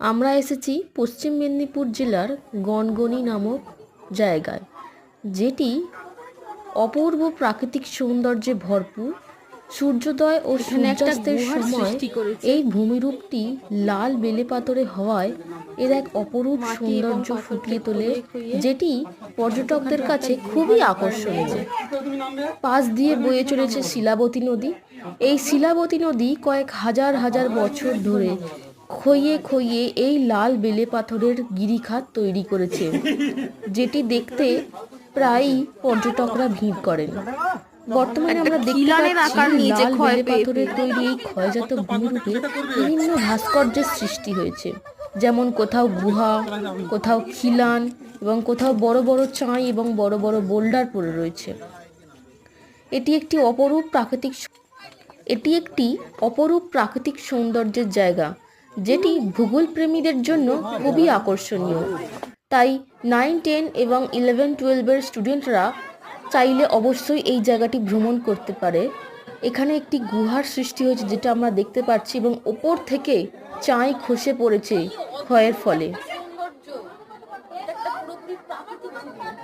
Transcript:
আমরা এসেছি পশ্চিম মেদিনীপুর জেলার গনগনি নামক জায়গায়, যেটি অপূর্ব প্রাকৃতিক সৌন্দর্যে ভরপুর। সূর্যোদয় ও সূর্যাস্তের সময় এই ভূমিরূপটি লাল বেলে পাথরে হওয়ায় এর এক অপরূপ সৌন্দর্য ফুটিয়ে তোলে, যেটি পর্যটকদের কাছে খুবই আকর্ষণীয়। পাশ দিয়ে বয়ে চলেছে শিলাবতী নদী। এই শিলাবতী নদী কয়েক হাজার হাজার বছর ধরে ক্ষয়ে ক্ষয়ে এই লাল বেলে পাথরের গিরিখাত তৈরি করেছে, যেটি দেখতে প্রায়ই পর্যটকরা ভিড় করেন। বর্তমানে আমরা দেখতে পাচ্ছি লাল বেলে পাথরের তৈরি এই ক্ষয়জাত ভূমিরূপে বিভিন্ন ভাস্কর্যের সৃষ্টি হয়েছে, যেমন কোথাও গুহা, কোথাও খিলান এবং কোথাও বড় বড় চাঁই এবং বড় বড় বোল্ডার পড়ে রয়েছে। এটি একটি অপরূপ প্রাকৃতিক সৌন্দর্যের জায়গা, যেটি ভূগোল প্রেমীদের জন্য খুবই আকর্ষণীয়। তাই 9, 10 এবং 11, 12-এর স্টুডেন্টরা চাইলে অবশ্যই এই জায়গাটি ভ্রমণ করতে পারে। এখানে একটি গুহার সৃষ্টি হয়েছে, যেটা আমরা দেখতে পাচ্ছি, এবং ওপর থেকে চাঁই খসে পড়েছে ক্ষয়ের ফলে।